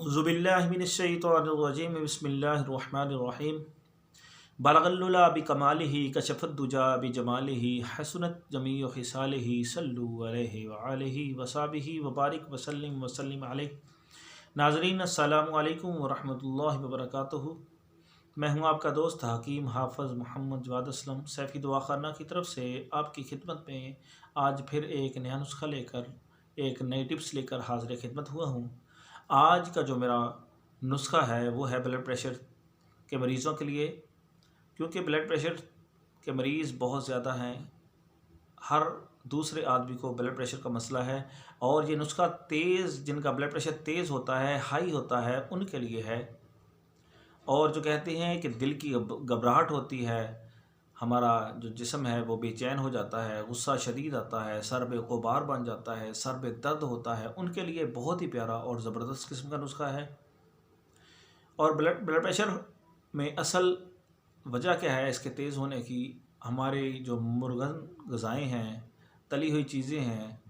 ज़ुबिल्लाहिमिनश्शैतानिर्रजीम बिस्मिल्लाहिर्रहमानिर्रहीम बलगल्लुला बिकमालिही कशफद्दुजा बिजमालिही हसनत जमीउ खिसालिही सल्लु अलैहि व आलिहि व सहाबिहि व बारिक वसल्लिम अलैहि। नाज़रीन अस्सलामु अलैकुम व रहमतुल्लाहि व बरकातुहू। मैं हूं आपका दोस्त हकीम हाफ़िज़ मोहम्मद जवाद असलम सैफ़ी दुआ खाना की तरफ से आपकी खिदमत में आज फिर एक नया नुस्खा लेकर एक नई टिप्स लेकर हाज़िर खिदमत हुआ हूं। आज का जो मेरा नुस्खा है वो है ब्लड प्रेशर के मरीज़ों के लिए, क्योंकि ब्लड प्रेशर के मरीज़ बहुत ज़्यादा हैं। हर दूसरे आदमी को ब्लड प्रेशर का मसला है और ये नुस्खा जिनका ब्लड प्रेशर तेज़ होता है, हाई होता है, उनके लिए है। और जो कहते हैं कि दिल की घबराहट होती है, हमारा जो जिस्म है वो बेचैन हो जाता है, गुस्सा शदीद आता है, सर में गुबार बन जाता है, सर में दर्द होता है, उनके लिए बहुत ही प्यारा और ज़बरदस्त किस्म का नुस्खा है। और ब्लड प्रेशर में असल वजह क्या है इसके तेज़ होने की? हमारे जो मुर्गन ग़िज़ाएँ हैं, तली हुई चीज़ें हैं,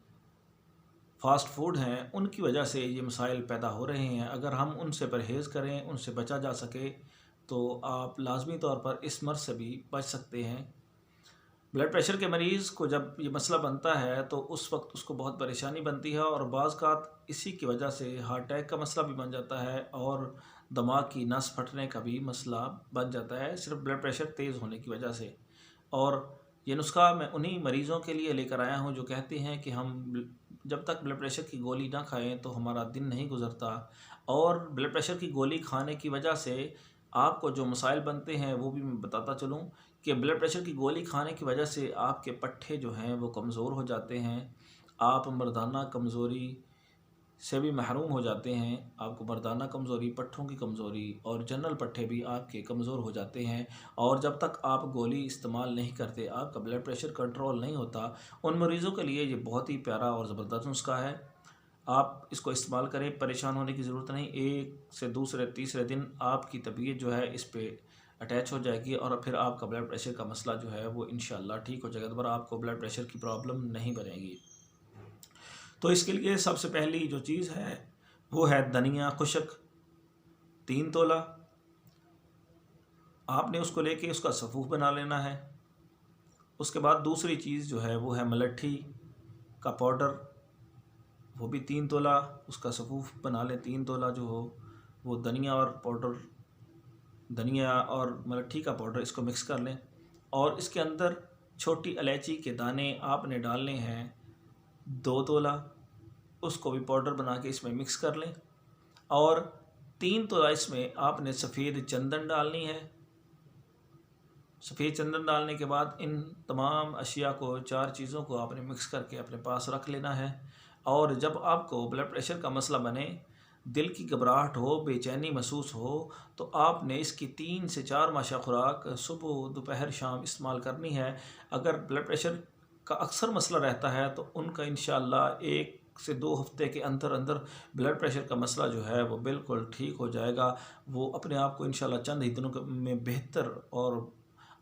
फ़ास्ट फूड हैं, उनकी वजह से ये मसाइल पैदा हो रहे हैं। अगर हम उनसे परहेज़ करें, उनसे बचा जा सके, तो आप लाज़मी तौर पर इस मर्ज़ से भी बच सकते हैं। ब्लड प्रेशर के मरीज़ को जब ये मसला बनता है तो उस वक्त उसको बहुत परेशानी बनती है और बाज़ इसी की वजह से हार्ट अटैक का मसला भी बन जाता है और दिमाग की नस फटने का भी मसला बन जाता है, सिर्फ ब्लड प्रेशर तेज़ होने की वजह से। और ये नुस्खा मैं उन्हीं मरीज़ों के लिए लेकर आया हूँ जो कहते हैं कि हम जब तक ब्लड प्रेशर की गोली ना खाएं तो हमारा दिन नहीं गुजरता। और ब्लड प्रेशर की गोली खाने की वजह से आपको जो मसाइल बनते हैं वो भी मैं बताता चलूँ कि ब्लड प्रेशर की गोली खाने की वजह से आपके पट्ठे जो हैं वो कमज़ोर हो जाते हैं। आप मर्दाना कमज़ोरी से भी महरूम हो जाते हैं। आपको मर्दाना कमज़ोरी, पट्ठों की कमज़ोरी और जनरल पट्ठे भी आपके कमज़ोर हो जाते हैं। और जब तक आप गोली इस्तेमाल नहीं करते, आपका ब्लड प्रेशर कंट्रोल नहीं होता। उन मरीज़ों के लिए ये बहुत ही प्यारा और ज़बरदस्त नुस्खा है। आप इसको इस्तेमाल करें, परेशान होने की ज़रूरत नहीं। एक से दूसरे तीसरे दिन आपकी तबीयत जो है इस पे अटैच हो जाएगी और फिर आपका ब्लड प्रेशर का मसला जो है वो इंशाअल्लाह ठीक हो जाएगा। दोबारा आपको ब्लड प्रेशर की प्रॉब्लम नहीं बनेगी। तो इसके लिए सबसे पहली जो चीज़ है वो है धनिया खुशक 3 तोला। आपने उसको लेके उसका सफ़ूफ बना लेना है। उसके बाद दूसरी चीज़ जो है वो है मलट्ठी का पाउडर, वो भी 3 तोला, उसका सफ़ूफ बना लें। 3 तोला जो हो वो धनिया और मलट्ठी का पाउडर इसको मिक्स कर लें। और इसके अंदर छोटी इलायची के दाने आपने डालने हैं 2 तोला, उसको भी पाउडर बना के इसमें मिक्स कर लें। और 3 तोला इसमें आपने सफ़ेद चंदन डालनी है। सफ़ेद चंदन डालने के बाद इन तमाम अशिया को, 4 चीज़ों को आपने मिक्स करके अपने पास रख लेना है। और जब आपको ब्लड प्रेशर का मसला बने, दिल की घबराहट हो, बेचैनी महसूस हो, तो आपने इसकी 3 से 4 माशा खुराक सुबह, दोपहर, शाम इस्तेमाल करनी है। अगर ब्लड प्रेशर का अक्सर मसला रहता है तो उनका इंशाअल्लाह 1 से 2 हफ्ते के अंदर अंदर ब्लड प्रेशर का मसला जो है वो बिल्कुल ठीक हो जाएगा। वो अपने आप को इंशाअल्लाह चंद ही दिनों में बेहतर और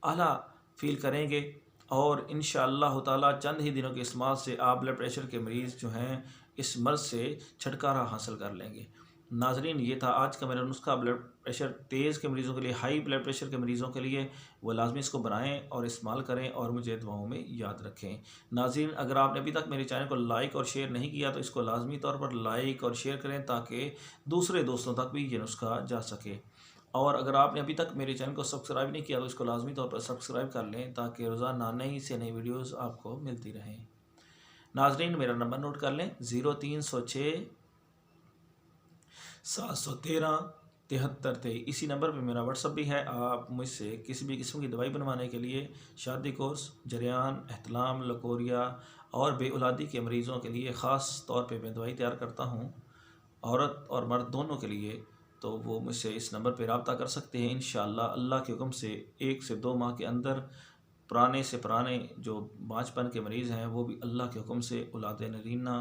आला फील करेंगे। और इंशाअल्लाह ताला चंद ही दिनों के इस्तेमाल से आप ब्लड प्रेशर के मरीज़ जो हैं इस मर्ज़ से छुटकारा हासिल कर लेंगे। नाज़रीन, ये था आज का मेरा नुस्खा ब्लड प्रेशर तेज़ के मरीज़ों के लिए, हाई ब्लड प्रेशर के मरीज़ों के लिए। वो लाजमी इसको बनाएं और इस्तेमाल करें और मुझे दुआओं में याद रखें। नाज़रीन, अगर आपने अभी तक मेरे चैनल को लाइक और शेयर नहीं किया तो इसको लाजमी तौर पर लाइक और शेयर करें ताकि दूसरे दोस्तों तक भी ये नुस्खा जा सके। और अगर आपने अभी तक मेरे चैनल को सब्सक्राइब नहीं किया तो इसको लाजमी तौर पर सब्सक्राइब कर लें ताकि रोज़ाना नई से नई वीडियोज़ आपको मिलती रहें। नाज़रीन, मेरा नंबर नोट कर लें 0306 713 7323। इसी नंबर पे मेरा व्हाट्सअप भी है। आप मुझसे किसी भी किस्म की दवाई बनवाने के लिए, शादी कोर्स, जरियान, एहतलाम, लकोरिया और बेऔलादी के मरीज़ों के लिए ख़ास तौर पे मैं दवाई तैयार करता हूँ, औरत और मर्द दोनों के लिए। तो वो मुझसे इस नंबर पे रब्ता कर सकते हैं। इंशाअल्लाह अल्लाह के हुक्म से 1 से 2 माह के अंदर पुराने से पुराने जो बाँझपन के मरीज़ हैं वो भी अल्लाह के हुक्म से औलाद नरीना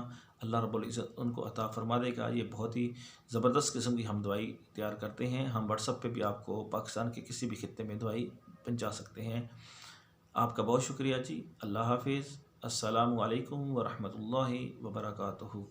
अल्लाह रब्बुल इज़्ज़त उनको अता फ़रमा देगा। ये बहुत ही ज़बरदस्त किस्म की हम दवाई तैयार करते हैं। हम व्हाट्सअप पे भी आपको पाकिस्तान के किसी भी खित्ते में दवाई पहुँचा सकते हैं। आपका बहुत शुक्रिया जी। अल्लाह हाफ़िज़। अस्सलामु अलैकुम व रहमतुल्लाहि व बरकातुहू।